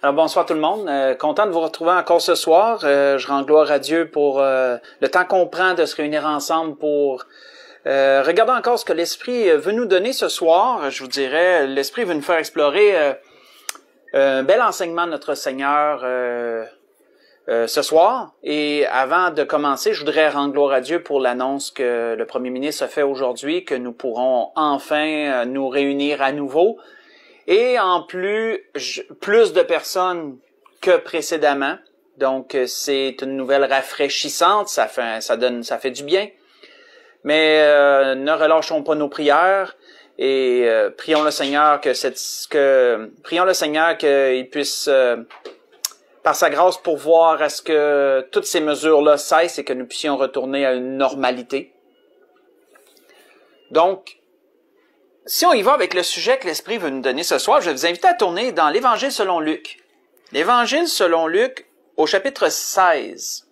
Alors bonsoir tout le monde, content de vous retrouver encore ce soir. Je rends gloire à Dieu pour le temps qu'on prend de se réunir ensemble pour regarder encore ce que l'Esprit veut nous donner ce soir. Je vous dirais, l'Esprit veut nous faire explorer un bel enseignement de notre Seigneur ce soir. Et avant de commencer, je voudrais rendre gloire à Dieu pour l'annonce que le Premier ministre a fait aujourd'hui, que nous pourrons enfin nous réunir à nouveau. Et en plus de personnes que précédemment. Donc, c'est une nouvelle rafraîchissante, ça fait du bien. Mais ne relâchons pas nos prières et prions le Seigneur qu'il puisse par sa grâce pourvoir à ce que toutes ces mesures-là cessent et que nous puissions retourner à une normalité. Donc, si on y va avec le sujet que l'Esprit veut nous donner ce soir, je vais vous inviter à tourner dans l'Évangile selon Luc. L'Évangile selon Luc au chapitre 16.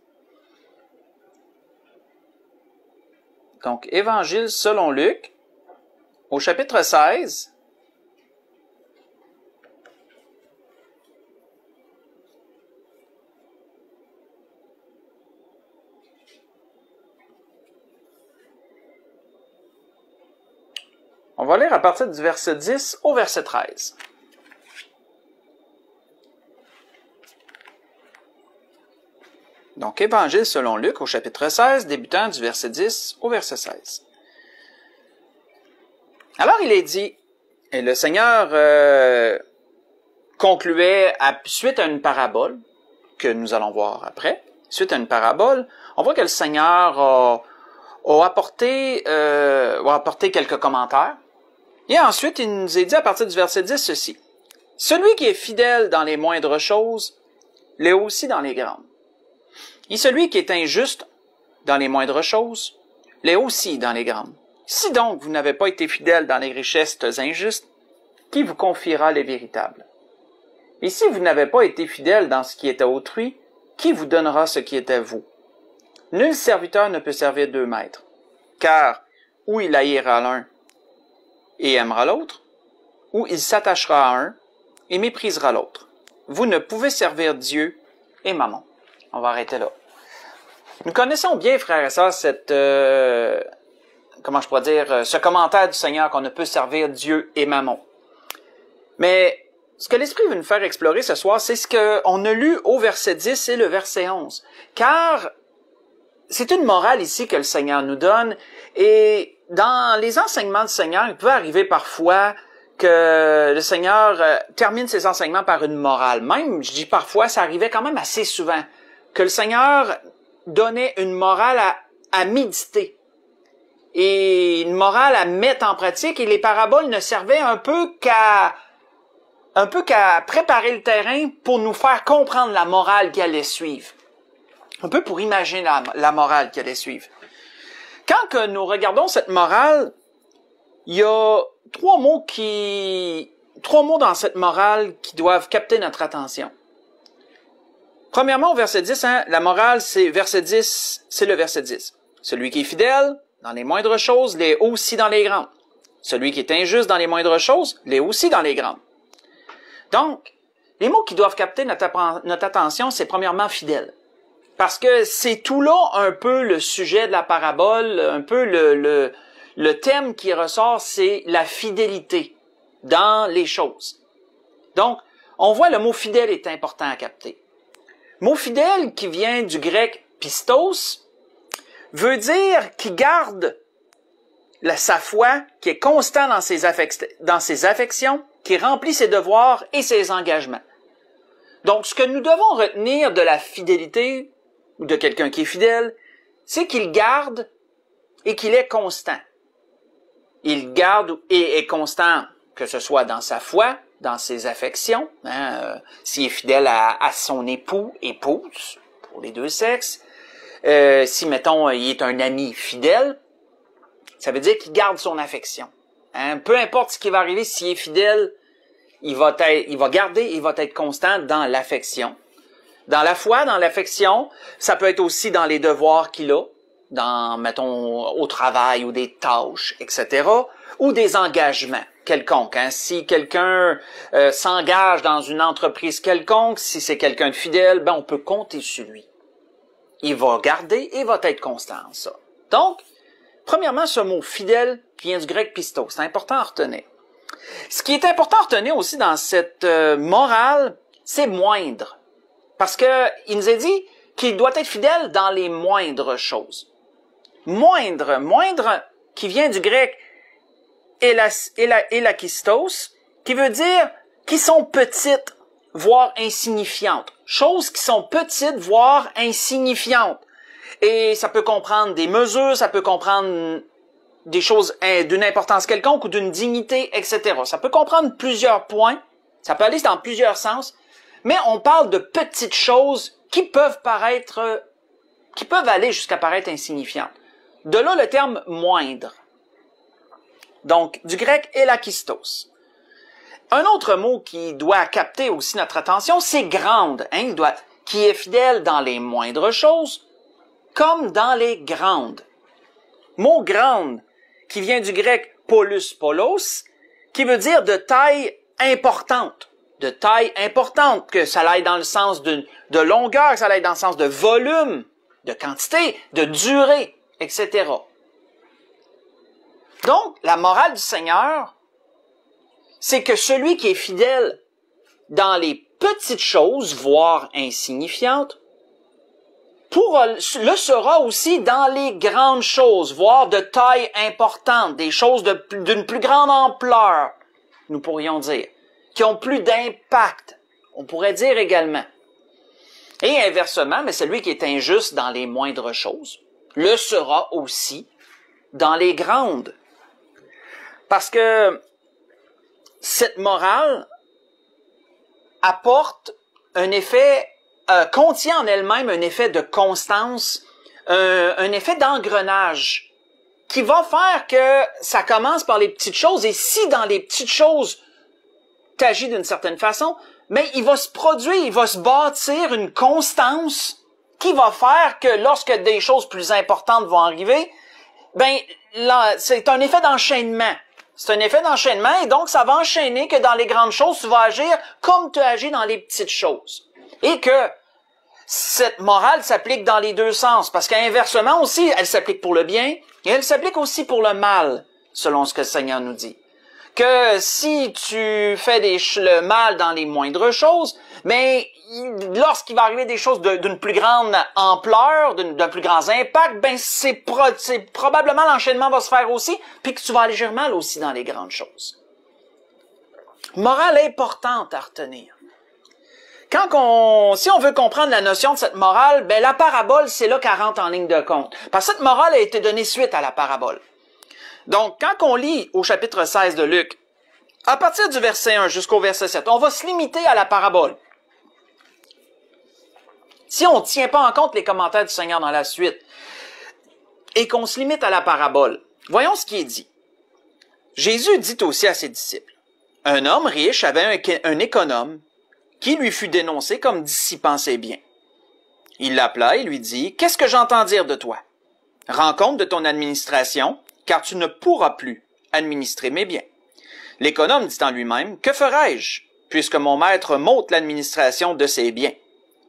Donc, Évangile selon Luc au chapitre 16. On va lire à partir du verset 10 au verset 13. Donc, Évangile selon Luc au chapitre 16, débutant du verset 10 au verset 16. Alors, il est dit, et le Seigneur concluait suite à une parabole, que nous allons voir après, suite à une parabole, on voit que le Seigneur a apporté quelques commentaires. Et ensuite, il nous est dit à partir du verset 10 ceci. « Celui qui est fidèle dans les moindres choses, l'est aussi dans les grandes. Et celui qui est injuste dans les moindres choses, l'est aussi dans les grandes. Si donc vous n'avez pas été fidèle dans les richesses injustes, qui vous confiera les véritables? Et si vous n'avez pas été fidèle dans ce qui est à autrui, qui vous donnera ce qui est à vous? Nul serviteur ne peut servir deux maîtres, car ou il haïra l'un et aimera l'autre, ou il s'attachera à un et méprisera l'autre. Vous ne pouvez servir Dieu et Mammon. » On va arrêter là. Nous connaissons bien, frères et sœurs, ce commentaire du Seigneur qu'on ne peut servir Dieu et Mammon. Mais ce que l'Esprit veut nous faire explorer ce soir, c'est ce qu'on a lu au verset 10 et le verset 11. Car c'est une morale ici que le Seigneur nous donne, et dans les enseignements du Seigneur, il peut arriver parfois que le Seigneur termine ses enseignements par une morale. Même, je dis parfois, ça arrivait quand même assez souvent, que le Seigneur donnait une morale à méditer et une morale à mettre en pratique, et les paraboles ne servaient un peu qu'à préparer le terrain pour nous faire comprendre la morale qui allait suivre. Un peu pour imaginer la morale qui allait suivre. Quand que nous regardons cette morale, il y a trois mots dans cette morale qui doivent capter notre attention. Premièrement, au verset 10, la morale, c'est le verset 10. Celui qui est fidèle dans les moindres choses, l'est aussi dans les grandes. Celui qui est injuste dans les moindres choses, l'est aussi dans les grandes. Donc, les mots qui doivent capter notre attention, c'est premièrement fidèle. Parce que c'est tout là un peu le sujet de la parabole, un peu le thème qui ressort, c'est la fidélité dans les choses. Donc, on voit le mot fidèle est important à capter. Mot fidèle qui vient du grec pistos veut dire qui garde sa foi, qui est constant dans ses affections, qui remplit ses devoirs et ses engagements. Donc, ce que nous devons retenir de la fidélité ou de quelqu'un qui est fidèle, c'est qu'il garde et qu'il est constant. Il garde et est constant, que ce soit dans sa foi, dans ses affections, s'il est fidèle à son époux, épouse, pour les deux sexes, si, mettons, il est un ami fidèle, ça veut dire qu'il garde son affection. Peu importe ce qui va arriver, s'il est fidèle, il va garder, il va être constant dans l'affection. Dans la foi, dans l'affection, ça peut être aussi dans les devoirs qu'il a, mettons, au travail ou des tâches, etc. ou des engagements quelconques. Hein. Si quelqu'un s'engage dans une entreprise quelconque, si c'est quelqu'un de fidèle, ben on peut compter sur lui. Il va garder et va être constant en ça. Donc, premièrement, ce mot fidèle qui vient du grec pistos, c'est important à retenir. Ce qui est important à retenir aussi dans cette morale, c'est moindre. Parce que il nous est dit qu'il doit être fidèle dans les moindres choses. Moindre, qui vient du grec elakistos, qui veut dire qui sont petites, voire insignifiantes. Choses qui sont petites, voire insignifiantes. Et ça peut comprendre des mesures, ça peut comprendre des choses d'une importance quelconque ou d'une dignité, etc. Ça peut comprendre plusieurs points, ça peut aller dans plusieurs sens, mais on parle de petites choses qui peuvent aller jusqu'à paraître insignifiantes. De là le terme moindre. Donc, du grec elakistos. Un autre mot qui doit capter aussi notre attention, c'est grande, hein, qui est fidèle dans les moindres choses, comme dans les grandes. Mot grande, qui vient du grec polos, qui veut dire de taille importante. De taille importante, que ça aille dans le sens de longueur, que ça aille dans le sens de volume, de quantité, de durée, etc. Donc, la morale du Seigneur, c'est que celui qui est fidèle dans les petites choses, voire insignifiantes, le sera aussi dans les grandes choses, voire de taille importante, des choses d'une plus grande ampleur, nous pourrions dire, qui ont plus d'impact, on pourrait dire également. Et inversement, mais celui qui est injuste dans les moindres choses, le sera aussi dans les grandes. Parce que cette morale apporte un effet, contient en elle-même un effet de constance, un effet d'engrenage, qui va faire que ça commence par les petites choses, et si dans les petites choses, tu agis d'une certaine façon, mais il va se produire, il va se bâtir une constance qui va faire que lorsque des choses plus importantes vont arriver, ben là, c'est un effet d'enchaînement. C'est un effet d'enchaînement et donc ça va enchaîner que dans les grandes choses, tu vas agir comme tu agis dans les petites choses. Et que cette morale s'applique dans les deux sens, parce qu'inversement aussi, elle s'applique pour le bien et elle s'applique aussi pour le mal, selon ce que le Seigneur nous dit. Que si tu fais le mal dans les moindres choses, mais lorsqu'il va arriver des choses d'une plus grande ampleur, d'un plus grand impact, ben c'est probablement l'enchaînement va se faire aussi, puis que tu vas agir mal aussi dans les grandes choses. Morale importante à retenir. Si on veut comprendre la notion de cette morale, ben la parabole, c'est là qu'elle rentre en ligne de compte. Parce que cette morale a été donnée suite à la parabole. Donc, quand on lit au chapitre 16 de Luc, à partir du verset 1 jusqu'au verset 7, on va se limiter à la parabole. Si on ne tient pas en compte les commentaires du Seigneur dans la suite, et qu'on se limite à la parabole, voyons ce qui est dit. Jésus dit aussi à ses disciples, « Un homme riche avait un économe qui lui fut dénoncé comme dissipant ses biens. Il l'appela et lui dit, « Qu'est-ce que j'entends dire de toi? Rends compte de ton administration, car tu ne pourras plus administrer mes biens. » L'économe dit en lui-même, « Que ferai-je, puisque mon maître m'ôte l'administration de ses biens?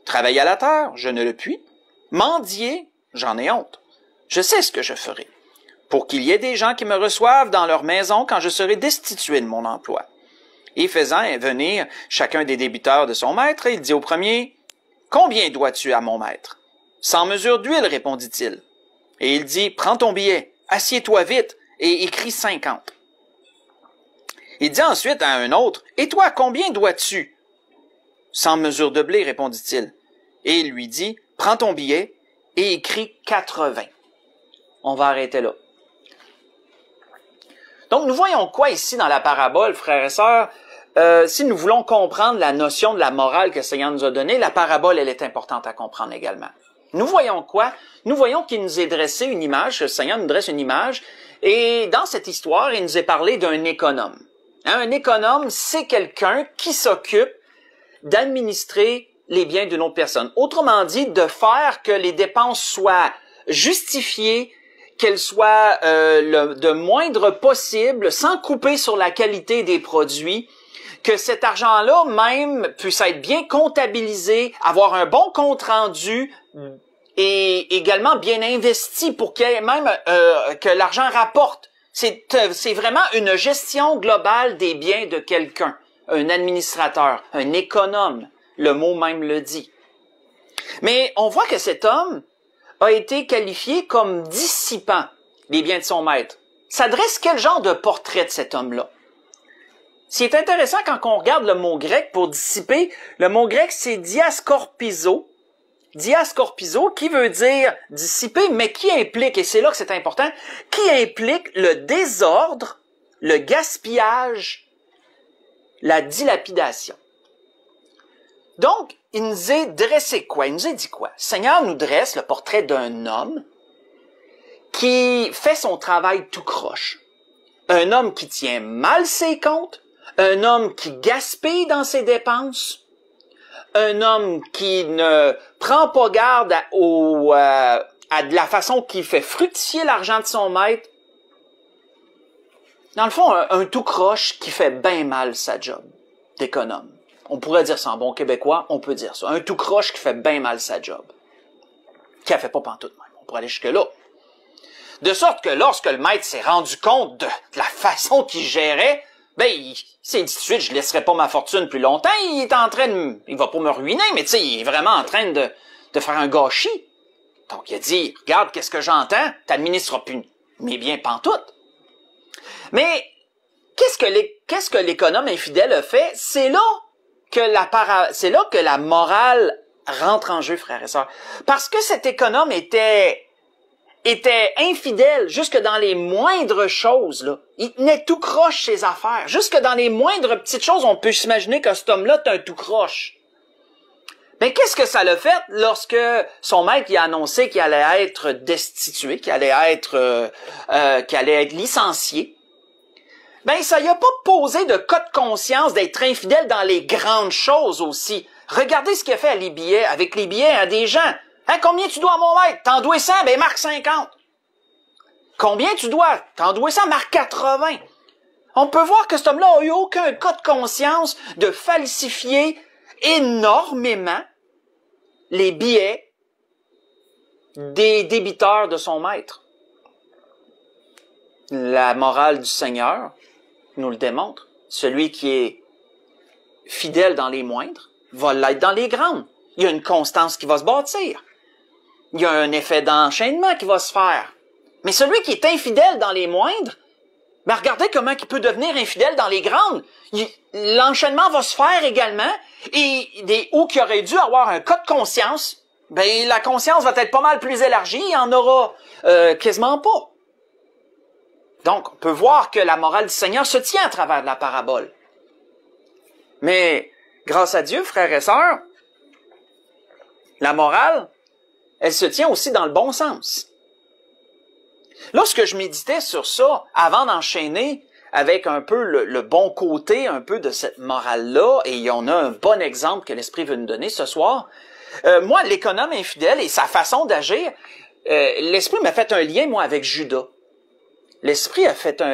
Travailler à la terre, je ne le puis. Mendier, j'en ai honte. Je sais ce que je ferai, pour qu'il y ait des gens qui me reçoivent dans leur maison quand je serai destitué de mon emploi. » Et faisant venir chacun des débiteurs de son maître, il dit au premier, « Combien dois-tu à mon maître? »« 100 mesures d'huile, répondit-il. Et il dit, « Prends ton billet, assieds-toi vite et écris 50. » Il dit ensuite à un autre, « Et toi, combien dois-tu? »« 100 mesures de blé, répondit-il. Et il lui dit, « Prends ton billet et écris 80. » On va arrêter là. Donc, nous voyons quoi ici dans la parabole, frères et sœurs? Si nous voulons comprendre la notion de la morale que le Seigneur nous a donnée, la parabole, elle est importante à comprendre également. Nous voyons quoi? Nous voyons qu'il nous est dressé une image, que le Seigneur nous dresse une image, et dans cette histoire, il nous est parlé d'un économe. Un économe, c'est quelqu'un qui s'occupe d'administrer les biens d'une autre personne. Autrement dit, de faire que les dépenses soient justifiées, qu'elle soit de moindre possible, sans couper sur la qualité des produits, que cet argent-là même puisse être bien comptabilisé, avoir un bon compte-rendu et également bien investi pour qu'il y ait même que l'argent rapporte. C'est vraiment une gestion globale des biens de quelqu'un, un administrateur, un économe, le mot même le dit. Mais on voit que cet homme a été qualifié comme dissipant les biens de son maître. Ça dresse quel genre de portrait de cet homme-là? Ce qui est intéressant quand on regarde le mot grec pour dissiper, le mot grec c'est diascorpizo. Diascorpizo qui veut dire dissiper, mais qui implique, et c'est là que c'est important, qui implique le désordre, le gaspillage, la dilapidation. Donc, il nous est dressé quoi? Il nous a dit quoi? Le Seigneur nous dresse le portrait d'un homme qui fait son travail tout croche. Un homme qui tient mal ses comptes, un homme qui gaspille dans ses dépenses, un homme qui ne prend pas garde à de la façon qu'il fait fructifier l'argent de son maître. Dans le fond, un tout croche qui fait bien mal sa job d'économe. On pourrait dire ça en bon québécois, on peut dire ça. Un tout croche qui fait bien mal sa job. Qui la fait pas pantoute même. On pourrait aller jusque-là. De sorte que lorsque le maître s'est rendu compte de la façon qu'il gérait, ben, il s'est dit tout de suite, je laisserai pas ma fortune plus longtemps, il est en train de, il va pas me ruiner, mais tu sais, il est vraiment en train de faire un gâchis. Donc, il a dit, regarde, qu'est-ce que j'entends, t'administreras plus mes biens pantoute. Mais, qu'est-ce que l'économe infidèle a fait? C'est là que la morale rentre en jeu, frères et sœurs. Parce que cet économe était infidèle jusque dans les moindres choses, là. Il tenait tout croche ses affaires. Jusque dans les moindres petites choses, on peut s'imaginer que cet homme-là est un tout croche. Mais qu'est-ce que ça l'a fait lorsque son maître lui a annoncé qu'il allait être destitué, qu'il allait être licencié? Ben, ça lui a pas posé de cas de conscience d'être infidèle dans les grandes choses aussi. Regardez ce qu'il a fait avec les billets à des gens. Hein, combien tu dois à mon maître? T'en dois 100? Ben, marque 50. Combien tu dois? T'en dois 100? Marque 80. On peut voir que cet homme-là a eu aucun cas de conscience de falsifier énormément les billets des débiteurs de son maître. La morale du Seigneur nous le démontre. Celui qui est fidèle dans les moindres va l'être dans les grandes. Il y a une constance qui va se bâtir. Il y a un effet d'enchaînement qui va se faire. Mais celui qui est infidèle dans les moindres, ben regardez comment il peut devenir infidèle dans les grandes. L'enchaînement va se faire également, et où qui aurait dû avoir un cas de conscience, ben la conscience va être pas mal plus élargie, il n'y en aura quasiment pas. Donc, on peut voir que la morale du Seigneur se tient à travers de la parabole. Mais, grâce à Dieu, frères et sœurs, la morale, elle se tient aussi dans le bon sens. Lorsque je méditais sur ça, avant d'enchaîner avec un peu le bon côté un peu de cette morale-là, et il y en a un bon exemple que l'Esprit veut nous donner ce soir, moi, l'économe infidèle et sa façon d'agir, l'Esprit m'a fait un lien, moi, avec Judas. L'Esprit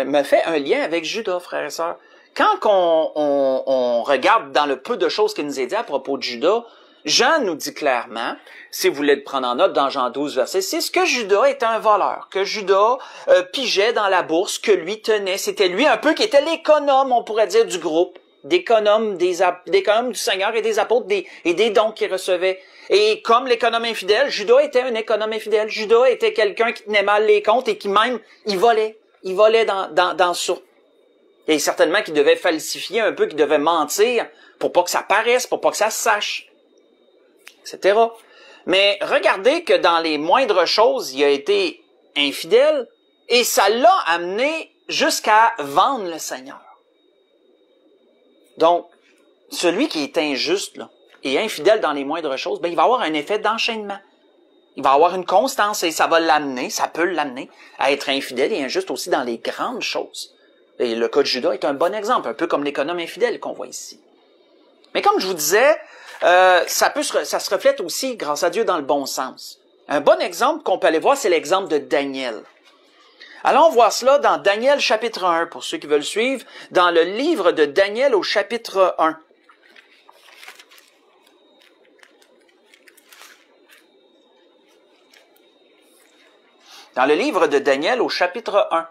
m'a fait un lien avec Judas, frères et sœurs. Quand on regarde dans le peu de choses qu'il nous est dit à propos de Judas, Jean nous dit clairement, si vous voulez le prendre en note dans Jean 12, verset 6, que Judas était un voleur, que Judas pigeait dans la bourse, que lui tenait, c'était lui un peu qui était l'économe, on pourrait dire, du groupe, d'économe du Seigneur et des apôtres et des dons qu'il recevait. Et comme l'économe infidèle, Judas était un économe infidèle. Judas était quelqu'un qui tenait mal les comptes et qui même, il volait dans ça. Et certainement qu'il devait falsifier un peu, qu'il devait mentir pour pas que ça paraisse, pour pas que ça se sache, etc. Mais regardez que dans les moindres choses, il a été infidèle et ça l'a amené jusqu'à vendre le Seigneur. Donc, celui qui est injuste là, et infidèle dans les moindres choses, ben, il va avoir un effet d'enchaînement. Il va avoir une constance et ça peut l'amener à être infidèle et injuste aussi dans les grandes choses. Et le cas de Judas est un bon exemple, un peu comme l'économe infidèle qu'on voit ici. Mais comme je vous disais, ça se reflète aussi, grâce à Dieu, dans le bon sens. Un bon exemple qu'on peut aller voir, c'est l'exemple de Daniel. Allons voir cela dans Daniel chapitre 1, pour ceux qui veulent suivre, dans le livre de Daniel au chapitre 1. Dans le livre de Daniel au chapitre 1.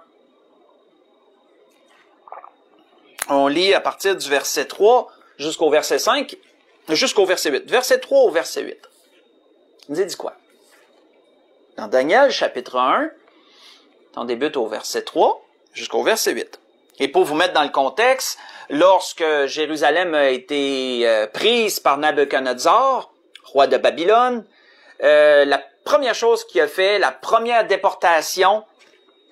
On lit à partir du verset 3 jusqu'au verset 5, jusqu'au verset 8. Verset 3 au verset 8. Il nous dit quoi? Dans Daniel chapitre 1, on débute au verset 3 jusqu'au verset 8. Et pour vous mettre dans le contexte, lorsque Jérusalem a été prise par Nabuchodonosor, roi de Babylone, la première chose qu'il a fait, la première déportation,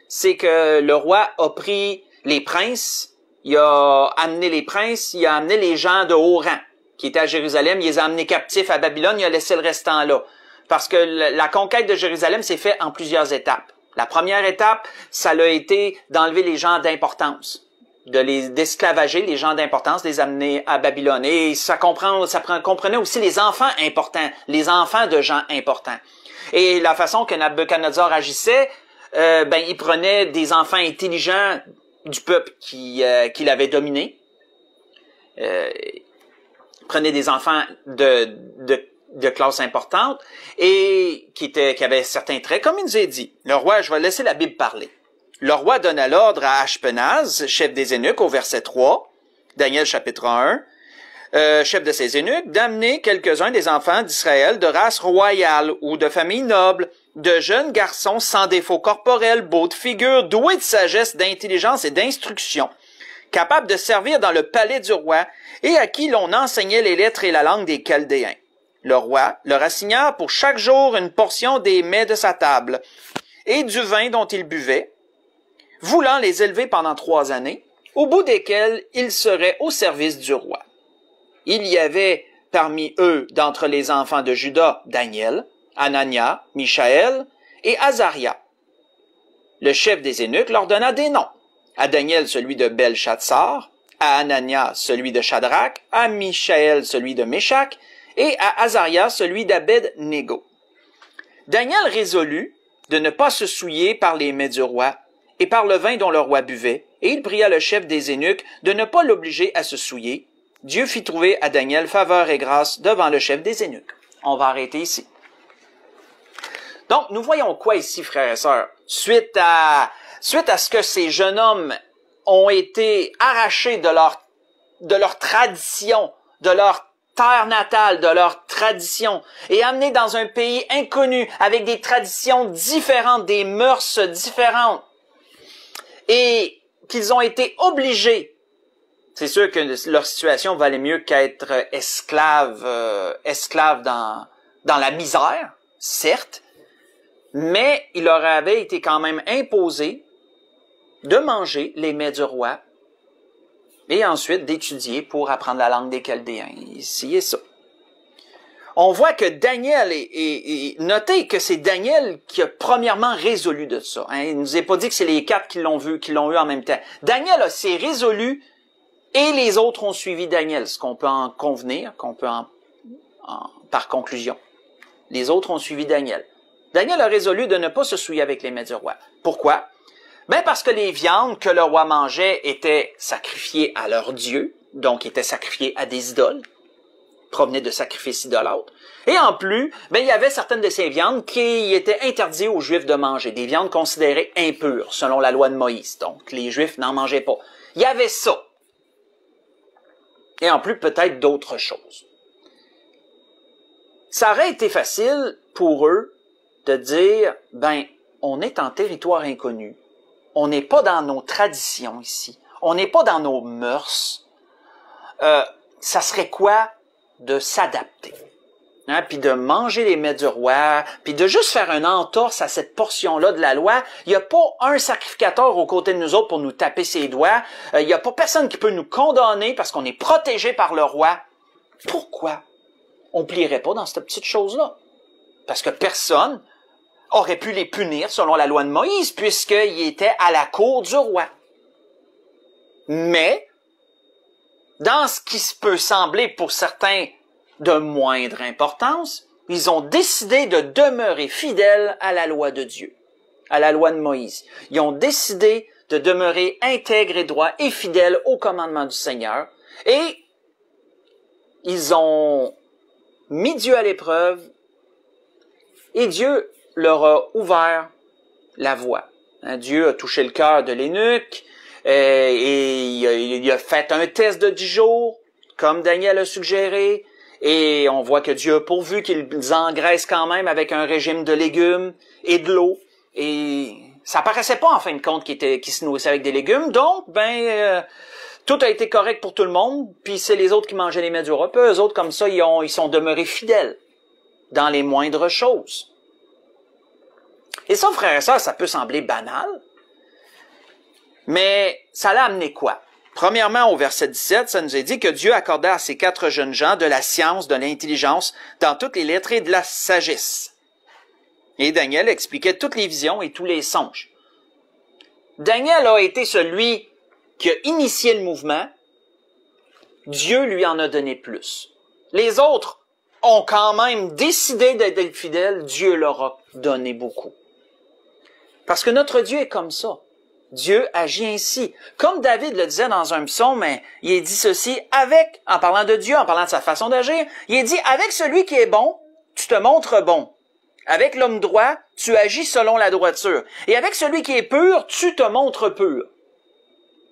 c'est que le roi a pris les princes, il a amené les princes, il a amené les gens de haut rang qui étaient à Jérusalem, il les a amenés captifs à Babylone, il a laissé le restant là. Parce que la conquête de Jérusalem s'est faite en plusieurs étapes. La première étape, ça a été d'enlever les gens d'importance, d'esclavager les gens d'importance, les amener à Babylone. Et ça comprenait aussi les enfants importants, les enfants de gens importants. Et la façon que Nabuchodonosor agissait, il prenait des enfants intelligents du peuple qu'il avait dominé, prenait des enfants de classe importante et qui avaient certains traits, comme il nous a dit. Le roi, je vais laisser la Bible parler. Le roi donna l'ordre à Ashpenaz, chef des eunuques, au verset 3, Daniel chapitre 1, chef de ces eunuques, d'amener quelques-uns des enfants d'Israël de race royale ou de famille noble, de jeunes garçons sans défaut corporel, beaux de figure, doués de sagesse, d'intelligence et d'instruction, capables de servir dans le palais du roi et à qui l'on enseignait les lettres et la langue des Chaldéens. Le roi leur assigna pour chaque jour une portion des mets de sa table et du vin dont ils buvaient, voulant les élever pendant 3 années, au bout desquelles ils seraient au service du roi. Il y avait parmi eux, d'entre les enfants de Juda, Daniel, Anania, Michaël et Azaria. Le chef des eunuques leur donna des noms. À Daniel, celui de Belchatsar, à Anania, celui de Shadrach, à Michaël, celui de Méshach, et à Azaria, celui d'Abed-Négo. Daniel résolut de ne pas se souiller par les mets du roi et par le vin dont le roi buvait, et il pria le chef des eunuques de ne pas l'obliger à se souiller. Dieu fit trouver à Daniel faveur et grâce devant le chef des eunuques. On va arrêter ici. Donc, nous voyons quoi ici, frères et sœurs? Suite à ce que ces jeunes hommes ont été arrachés de leur tradition, de leur terre natale, de leur tradition, et amenés dans un pays inconnu, avec des traditions différentes, des mœurs différentes, et qu'ils ont été obligés. C'est sûr que leur situation valait mieux qu'être esclaves dans la misère, certes, mais il leur avait été quand même imposé de manger les mets du roi et ensuite d'étudier pour apprendre la langue des Chaldéens. Ici et ça. On voit que Daniel notez que c'est Daniel qui a premièrement résolu de ça. Hein. Il nous est pas dit que c'est les 4 qui l'ont eu en même temps. Daniel s'est résolu et les autres ont suivi Daniel, ce qu'on peut en convenir, par conclusion. Les autres ont suivi Daniel. Daniel a résolu de ne pas se souiller avec les mets du roi. Pourquoi? Ben parce que les viandes que le roi mangeait étaient sacrifiées à leur dieu, donc étaient sacrifiées à des idoles, provenaient de sacrifices idolâtres. Et en plus, ben il y avait certaines de ces viandes qui étaient interdites aux Juifs de manger, des viandes considérées impures selon la loi de Moïse. Donc les Juifs n'en mangeaient pas. Il y avait ça. Et en plus, peut-être d'autres choses. Ça aurait été facile pour eux de dire, ben, on est en territoire inconnu. On n'est pas dans nos traditions ici. On n'est pas dans nos mœurs. Ça serait quoi de s'adapter? Hein, puis de manger les mets du roi, puis de juste faire une entorse à cette portion-là de la loi. Il n'y a pas un sacrificateur aux côtés de nous autres pour nous taper ses doigts. Il n'y a pas personne qui peut nous condamner parce qu'on est protégé par le roi. Pourquoi on ne plierait pas dans cette petite chose-là? Parce que personne aurait pu les punir selon la loi de Moïse, puisqu'ils étaient à la cour du roi. Mais, dans ce qui peut sembler pour certains de moindre importance, ils ont décidé de demeurer fidèles à la loi de Dieu. à la loi de Moïse. Ils ont décidé de demeurer intègres et droits et fidèles au commandement du Seigneur. Et ils ont mis Dieu à l'épreuve et Dieu leur a ouvert la voie. Dieu a touché le cœur de l'eunuque et il a fait un test de 10 jours, comme Daniel a suggéré, et on voit que Dieu a pourvu qu'ils engraissent quand même avec un régime de légumes et de l'eau. Et ça paraissait pas en fin de compte qu'ils se nourrissaient avec des légumes, donc tout a été correct pour tout le monde, puis c'est les autres qui mangeaient les mets du repas. Eux autres, comme ça, ils sont demeurés fidèles dans les moindres choses. Et ça, frères et sœurs, ça peut sembler banal, mais ça l'a amené quoi? Premièrement, au verset 17, ça nous est dit que Dieu accordait à ces 4 jeunes gens de la science, de l'intelligence, dans toutes les lettres et de la sagesse. Et Daniel expliquait toutes les visions et tous les songes. Daniel a été celui qui a initié le mouvement. Dieu lui en a donné plus. Les autres ont quand même décidé d'être fidèles. Dieu leur a donné beaucoup. Parce que notre Dieu est comme ça. Dieu agit ainsi. Comme David le disait dans un psaume, il est dit ceci, en parlant de Dieu, en parlant de sa façon d'agir, il est dit, avec celui qui est bon, tu te montres bon. Avec l'homme droit, tu agis selon la droiture. Et avec celui qui est pur, tu te montres pur.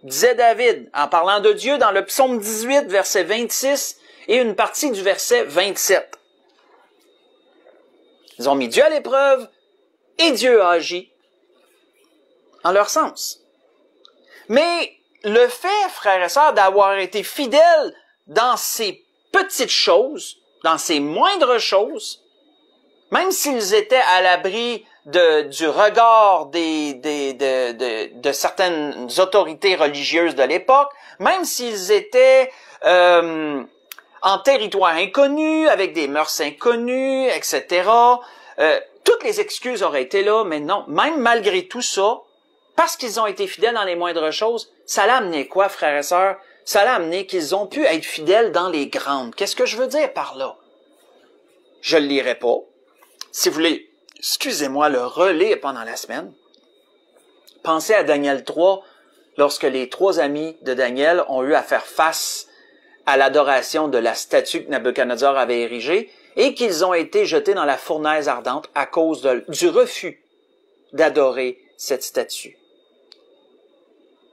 Disait David, en parlant de Dieu, dans le psaume 18, verset 26, et une partie du verset 27. Ils ont mis Dieu à l'épreuve, et Dieu a agi en leur sens. Mais le fait, frères et sœurs, d'avoir été fidèles dans ces petites choses, dans ces moindres choses, même s'ils étaient à l'abri du regard de certaines autorités religieuses de l'époque, même s'ils étaient en territoire inconnu, avec des mœurs inconnues, etc., toutes les excuses auraient été là, mais non, même malgré tout ça, parce qu'ils ont été fidèles dans les moindres choses, ça l'a amené quoi, frères et sœurs? Ça l'a amené qu'ils ont pu être fidèles dans les grandes. Qu'est-ce que je veux dire par là? Je le lirai pas. Si vous voulez, excusez-moi, le relais pendant la semaine. Pensez à Daniel 3, lorsque les 3 amis de Daniel ont eu à faire face à l'adoration de la statue que Nabuchodonosor avait érigée et qu'ils ont été jetés dans la fournaise ardente à cause du refus d'adorer cette statue.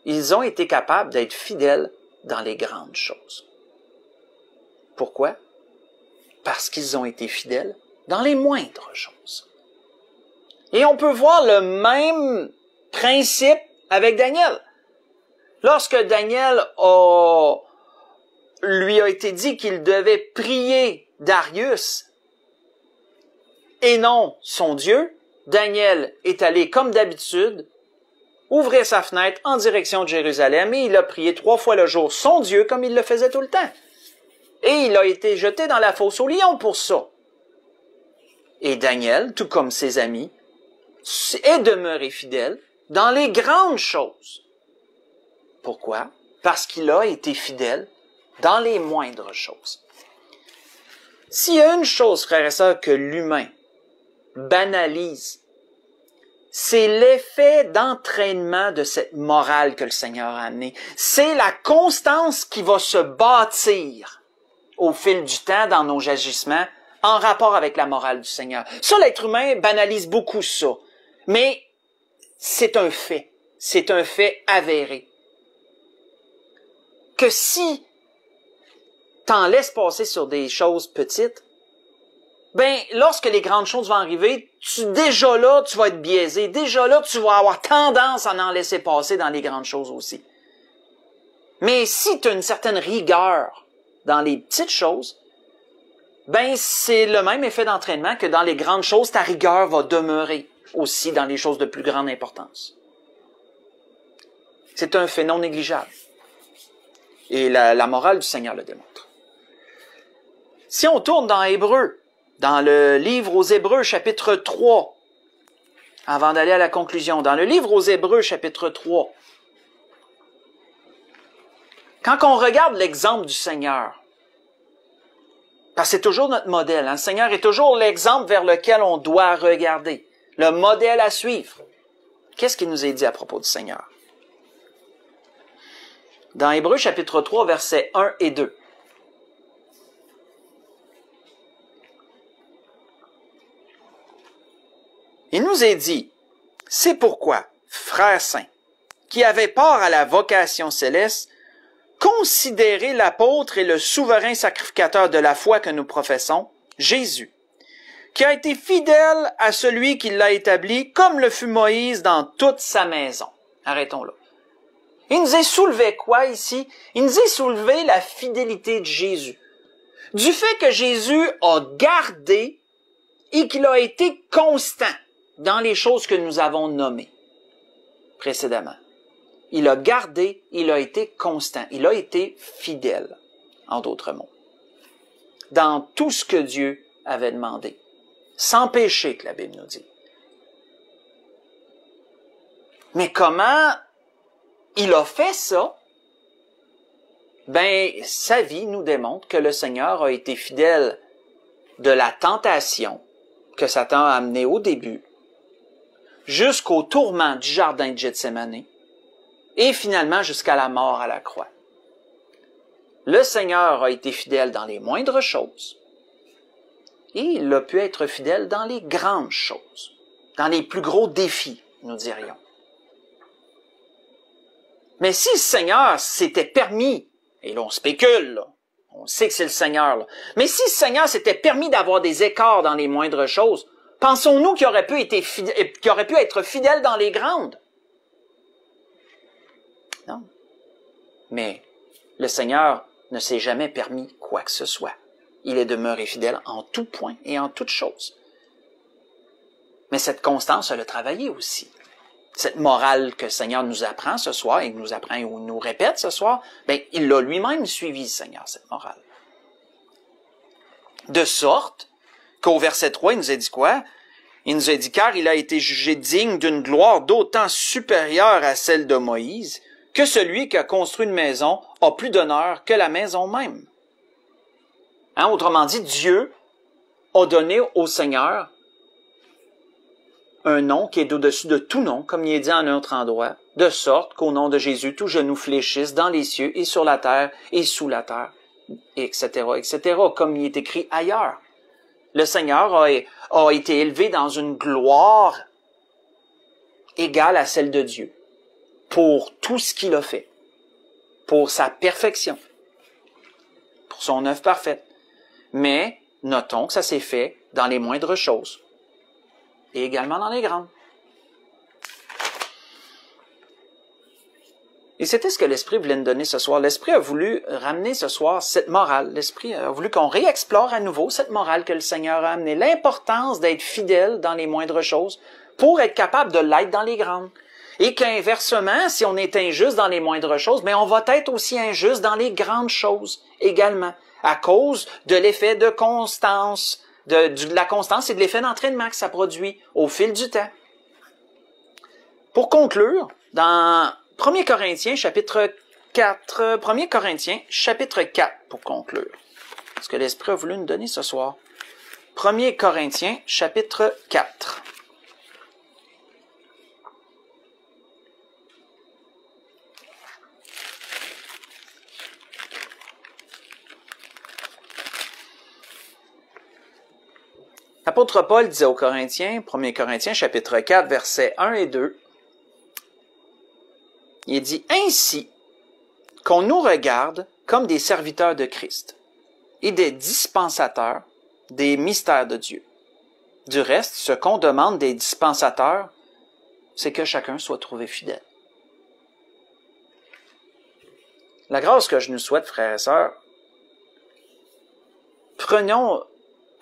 Ils ont été capables d'être fidèles dans les grandes choses. Pourquoi? Parce qu'ils ont été fidèles dans les moindres choses. Et on peut voir le même principe avec Daniel. Lorsque Daniel lui a été dit qu'il devait prier Darius et non son Dieu, Daniel est allé comme d'habitude, ouvrir sa fenêtre en direction de Jérusalem et il a prié 3 fois le jour son Dieu comme il le faisait tout le temps. Et il a été jeté dans la fosse aux lions pour ça. Et Daniel, tout comme ses amis, est demeuré fidèle dans les grandes choses. Pourquoi? Parce qu'il a été fidèle dans les moindres choses. S'il y a une chose, frères et sœurs, que l'humain banalise, c'est l'effet d'entraînement de cette morale que le Seigneur a amenée. C'est la constance qui va se bâtir au fil du temps dans nos agissements en rapport avec la morale du Seigneur. Ça, l'être humain banalise beaucoup ça. Mais c'est un fait. C'est un fait avéré. Que si t'en laisses passer sur des choses petites, lorsque les grandes choses vont arriver, déjà là, tu vas être biaisé. Déjà là, tu vas avoir tendance à en laisser passer dans les grandes choses aussi. Mais si tu as une certaine rigueur dans les petites choses, c'est le même effet d'entraînement que dans les grandes choses, ta rigueur va demeurer aussi dans les choses de plus grande importance. C'est un fait non négligeable. Et la morale du Seigneur le démontre. Si on tourne dans Hébreux, dans le livre aux Hébreux, chapitre 3, avant d'aller à la conclusion, dans le livre aux Hébreux, chapitre 3, quand on regarde l'exemple du Seigneur, parce que c'est toujours notre modèle, le Seigneur est toujours l'exemple vers lequel on doit regarder, le modèle à suivre. Qu'est-ce qui nous est dit à propos du Seigneur? Dans Hébreux chapitre 3, versets 1 et 2. Il nous est dit, c'est pourquoi, frères saints, qui avaient part à la vocation céleste, considérez l'apôtre et le souverain sacrificateur de la foi que nous professons, Jésus, qui a été fidèle à celui qui l'a établi, comme le fut Moïse dans toute sa maison. Arrêtons là. Il nous est soulevé quoi ici? Il nous est soulevé la fidélité de Jésus. Du fait que Jésus a gardé et qu'il a été constant dans les choses que nous avons nommées précédemment. Il a gardé, il a été constant, il a été fidèle, en d'autres mots, dans tout ce que Dieu avait demandé, sans péché, que la Bible nous dit. Mais comment il a fait ça? Ben, sa vie nous démontre que le Seigneur a été fidèle de la tentation que Satan a amenée au début, jusqu'au tourment du jardin de Gethsémani, et finalement jusqu'à la mort à la croix. Le Seigneur a été fidèle dans les moindres choses, et il a pu être fidèle dans les grandes choses, dans les plus gros défis, nous dirions. Mais si le Seigneur s'était permis, et là on spécule, là, on sait que c'est le Seigneur, là, mais si le Seigneur s'était permis d'avoir des écarts dans les moindres choses, pensons-nous qu'il aurait pu être fidèle dans les grandes? Non. Mais le Seigneur ne s'est jamais permis quoi que ce soit. Il est demeuré fidèle en tout point et en toute chose. Mais cette constance, elle a travaillé aussi. Cette morale que le Seigneur nous apprend ce soir, et nous apprend ou nous répète ce soir, ben, il l'a lui-même suivi, le Seigneur, cette morale. De sorte qu'au verset 3, il nous a dit quoi? Il nous a dit, car il a été jugé digne d'une gloire d'autant supérieure à celle de Moïse, que celui qui a construit une maison a plus d'honneur que la maison même. Hein, autrement dit, Dieu a donné au Seigneur un nom qui est au-dessus de tout nom, comme il est dit en un autre endroit, de sorte qu'au nom de Jésus, tout genou fléchisse dans les cieux et sur la terre et sous la terre, etc., etc., comme il est écrit ailleurs. Le Seigneur a été élevé dans une gloire égale à celle de Dieu, pour tout ce qu'il a fait, pour sa perfection, pour son œuvre parfaite. Mais notons que ça s'est fait dans les moindres choses, et également dans les grandes. Et c'était ce que l'Esprit voulait nous donner ce soir. L'Esprit a voulu ramener ce soir cette morale. L'Esprit a voulu qu'on réexplore à nouveau cette morale que le Seigneur a amenée. L'importance d'être fidèle dans les moindres choses pour être capable de l'être dans les grandes. Et qu'inversement, si on est injuste dans les moindres choses, mais on va être aussi injuste dans les grandes choses également, à cause de l'effet de constance, de la constance et de l'effet d'entraînement que ça produit au fil du temps. Pour conclure, dans 1 Corinthiens chapitre 4, 1 Corinthiens chapitre 4 pour conclure, ce que l'Esprit a voulu nous donner ce soir. 1 Corinthiens chapitre 4. L'apôtre Paul disait aux Corinthiens, 1 Corinthiens chapitre 4, versets 1 et 2, il dit « Ainsi qu'on nous regarde comme des serviteurs de Christ et des dispensateurs des mystères de Dieu. Du reste, ce qu'on demande des dispensateurs, c'est que chacun soit trouvé fidèle. » La grâce que je nous souhaite, frères et sœurs,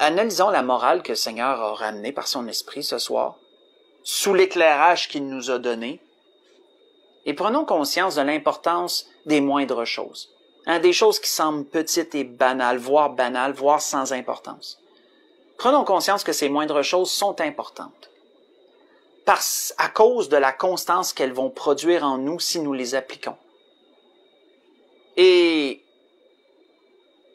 analysons la morale que le Seigneur a ramenée par son Esprit ce soir, sous l'éclairage qu'il nous a donné, et prenons conscience de l'importance des moindres choses, des choses qui semblent petites et banales, voire sans importance. Prenons conscience que ces moindres choses sont importantes, à cause de la constance qu'elles vont produire en nous si nous les appliquons. Et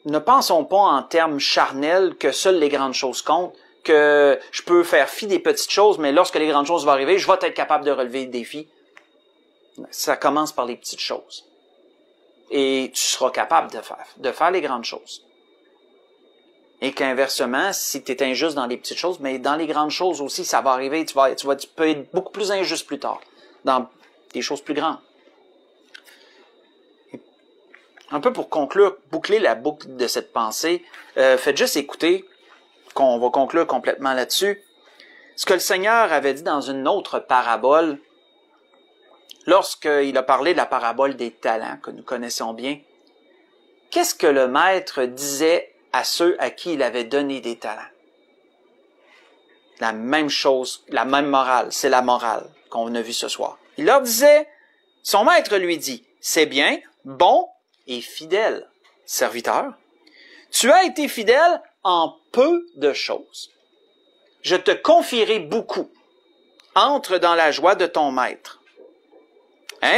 ne pensons pas en termes charnels que seules les grandes choses comptent, que je peux faire fi des petites choses, mais lorsque les grandes choses vont arriver, je vais être capable de relever le défi. Ça commence par les petites choses. Et tu seras capable de faire les grandes choses. Et qu'inversement, si tu es injuste dans les petites choses, mais dans les grandes choses aussi, ça va arriver, tu peux être beaucoup plus injuste plus tard, dans des choses plus grandes. Un peu pour conclure, boucler la boucle de cette pensée, faites juste écouter, qu'on va conclure complètement là-dessus, ce que le Seigneur avait dit dans une autre parabole, lorsqu'il a parlé de la parabole des talents, que nous connaissons bien. Qu'est-ce que le maître disait à ceux à qui il avait donné des talents? La même chose, la même morale, c'est la morale qu'on a vue ce soir. Il leur disait, son maître lui dit, c'est bien, bon et fidèle serviteur. Tu as été fidèle en peu de choses. Je te confierai beaucoup. Entre dans la joie de ton maître.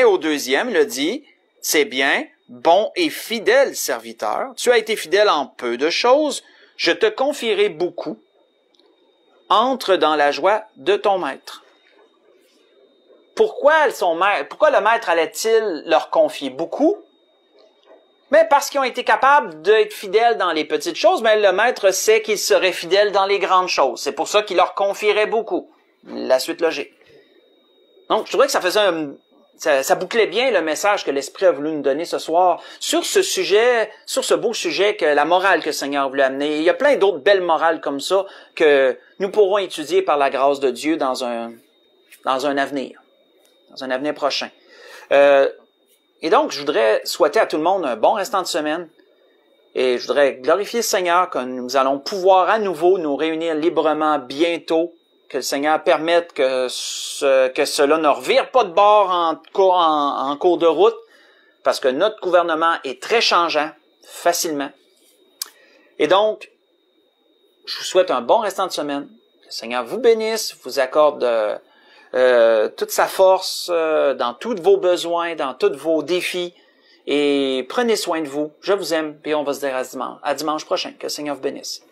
Au deuxième, il a dit, c'est bien, bon et fidèle serviteur. Tu as été fidèle en peu de choses. Je te confierai beaucoup. Entre dans la joie de ton maître. Pourquoi le maître allait-il leur confier beaucoup? Mais parce qu'ils ont été capables d'être fidèles dans les petites choses, mais le maître sait qu'ils seraient fidèles dans les grandes choses. C'est pour ça qu'il leur confierait beaucoup. La suite logique. Donc, je trouvais que ça faisait ça bouclait bien le message que l'Esprit a voulu nous donner ce soir sur ce sujet, sur ce beau sujet que la morale que le Seigneur voulait amener. Il y a plein d'autres belles morales comme ça que nous pourrons étudier par la grâce de Dieu dans un avenir prochain. Et donc, je voudrais souhaiter à tout le monde un bon restant de semaine. Et je voudrais glorifier le Seigneur que nous allons pouvoir à nouveau nous réunir librement bientôt. Que le Seigneur permette que cela ne revire pas de bord en cours de route, parce que notre gouvernement est très changeant, facilement. Et donc, je vous souhaite un bon restant de semaine. Que le Seigneur vous bénisse, vous accorde toute sa force dans tous vos besoins, dans tous vos défis. Et prenez soin de vous. Je vous aime, puis on va se dire à dimanche prochain. Que le Seigneur vous bénisse.